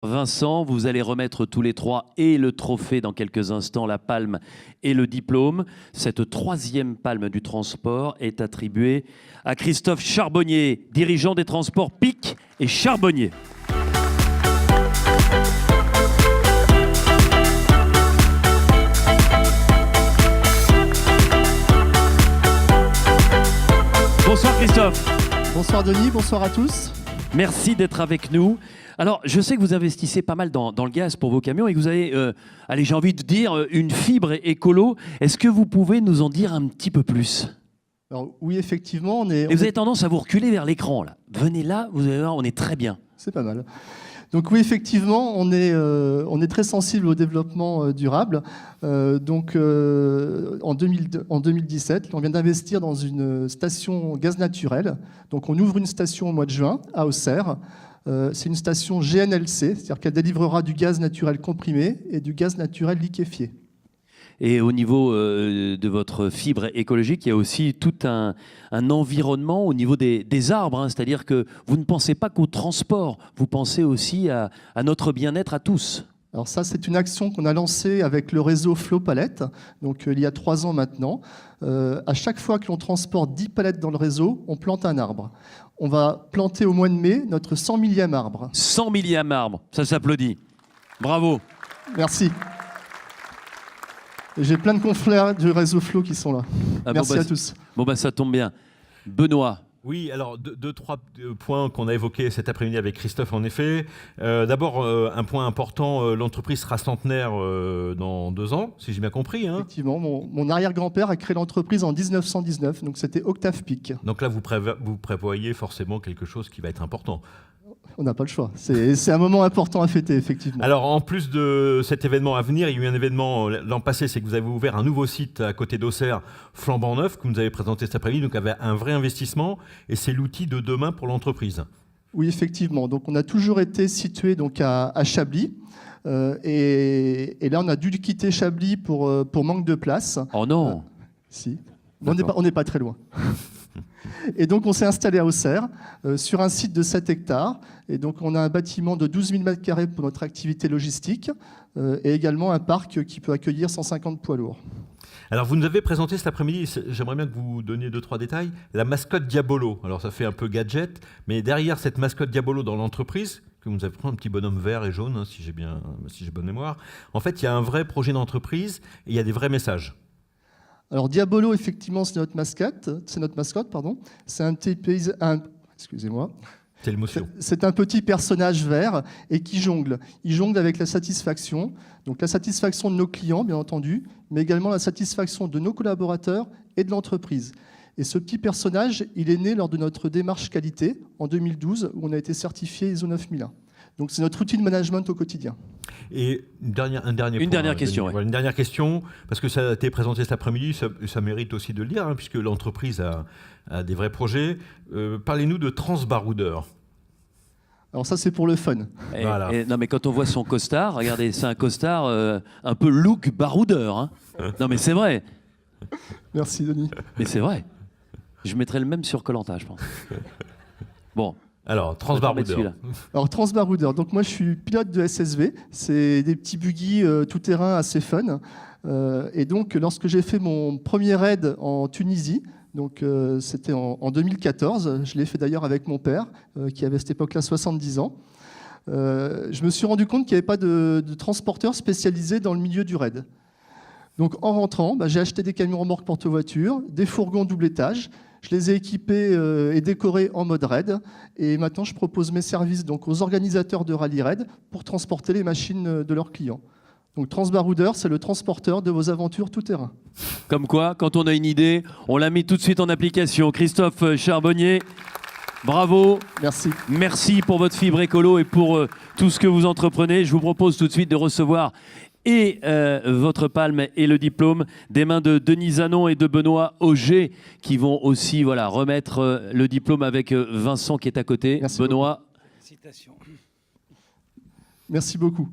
Vincent, vous allez remettre tous les trois et le trophée dans quelques instants, la palme et le diplôme. Cette troisième palme du transport est attribuée à Christophe Charbonnier, dirigeant des transports Pic et Charbonnier. Bonsoir Christophe. Bonsoir Denis, bonsoir à tous. Merci d'être avec nous. Alors, je sais que vous investissez pas mal dans le gaz pour vos camions et que vous avez, allez, j'ai envie de dire, une fibre écolo. Est-ce que vous pouvez nous en dire un petit peu plus? Alors, oui, effectivement, Et vous avez tendance à vous reculer vers l'écran, là. Venez là, vous allez voir, on est très bien. C'est pas mal. Donc oui, effectivement, on est très sensible au développement durable. En 2017, on vient d'investir dans une station gaz naturel. Donc on ouvre une station au mois de juin à Auxerre. C'est une station GNLC, c'est-à-dire qu'elle délivrera du gaz naturel comprimé et du gaz naturel liquéfié. Et au niveau de votre fibre écologique, il y a aussi tout un environnement au niveau des arbres. Hein, c'est-à-dire que vous ne pensez pas qu'au transport, vous pensez aussi à notre bien-être à tous. Alors ça, c'est une action qu'on a lancée avec le réseau Flow Palette, donc il y a 3 ans maintenant. À chaque fois que l'on transporte 10 palettes dans le réseau, on plante un arbre. On va planter au mois de mai notre 100 millième arbre. 100 millième arbre, ça s'applaudit. Bravo. Merci. J'ai plein de confrères du réseau Flow qui sont là. Merci à tous. Bon, bah, ça tombe bien. Benoît. Oui, alors trois points qu'on a évoqués cet après-midi avec Christophe, en effet. D'abord, un point important, l'entreprise sera centenaire dans 2 ans, si j'ai bien compris. Hein. Effectivement, mon arrière-grand-père a créé l'entreprise en 1919, donc c'était Octave Pic. Donc là, vous prévoyez forcément quelque chose qui va être important. On n'a pas le choix. C'est un moment important à fêter, effectivement. Alors, en plus de cet événement à venir, il y a eu un événement l'an passé, c'est que vous avez ouvert un nouveau site à côté d'Auxerre, flambant neuf, que vous nous avez présenté cet après-midi, donc avec un vrai investissement, et c'est l'outil de demain pour l'entreprise. Oui, effectivement. Donc, on a toujours été situé donc, à Chablis. Et là, on a dû quitter Chablis pour manque de place. Oh non Si. On n'est pas très loin. Et donc, on s'est installé à Auxerre, sur un site de 7 hectares. Et donc, on a un bâtiment de 12 000 m² pour notre activité logistique et également un parc qui peut accueillir 150 poids lourds. Alors, vous nous avez présenté cet après-midi, j'aimerais bien que vous donniez 2-3 détails, la mascotte Diabolo. Alors, ça fait un peu gadget, mais derrière cette mascotte Diabolo dans l'entreprise, que vous avez pris un petit bonhomme vert et jaune, hein, si j'ai bonne mémoire, en fait, il y a un vrai projet d'entreprise et il y a des vrais messages. Alors Diabolo, effectivement, c'est notre mascotte. C'est un petit excusez-moi. C'est l'émotion. C'est un petit personnage vert et qui jongle. Il jongle avec la satisfaction. Donc la satisfaction de nos clients, bien entendu, mais également la satisfaction de nos collaborateurs et de l'entreprise. Et ce petit personnage, il est né lors de notre démarche qualité en 2012, où on a été certifié ISO 9001. Donc c'est notre outil de management au quotidien. Et une dernière question, ouais. Une dernière question, parce que ça a été présenté cet après-midi, ça mérite aussi de le dire, hein, puisque l'entreprise a des vrais projets. Parlez-nous de Transbaroudeur. Alors ça, c'est pour le fun. Voilà. Non, mais quand on voit son costard, regardez, c'est un costard un peu look baroudeur. Hein. Non, mais c'est vrai. Merci, Denis. Mais c'est vrai. Je mettrais le même sur Koh-Lanta, je pense. Bon. Alors, Transbaroudeur. Alors, Transbaroudeur. Donc, moi, je suis pilote de SSV. C'est des petits buggy tout-terrain assez fun. Et donc, lorsque j'ai fait mon premier raid en Tunisie, donc c'était en 2014, je l'ai fait d'ailleurs avec mon père, qui avait à cette époque-là 70 ans, je me suis rendu compte qu'il n'y avait pas de transporteur spécialisé dans le milieu du raid. Donc, en rentrant, j'ai acheté des camions remorques porte-voitures, des fourgons double étage. Je les ai équipés et décorés en mode raid. Et maintenant, je propose mes services donc, aux organisateurs de rallye raid pour transporter les machines de leurs clients. Donc Transbaroudeur, c'est le transporteur de vos aventures tout-terrain. Comme quoi, quand on a une idée, on la met tout de suite en application. Christophe Charbonnier, bravo. Merci. Merci pour votre fibre écolo et pour tout ce que vous entreprenez. Je vous propose tout de suite de recevoir et votre palme et le diplôme des mains de Denis Zanon et de Benoît Auger qui vont aussi remettre le diplôme avec Vincent qui est à côté. Merci Benoît. beaucoup. Merci beaucoup.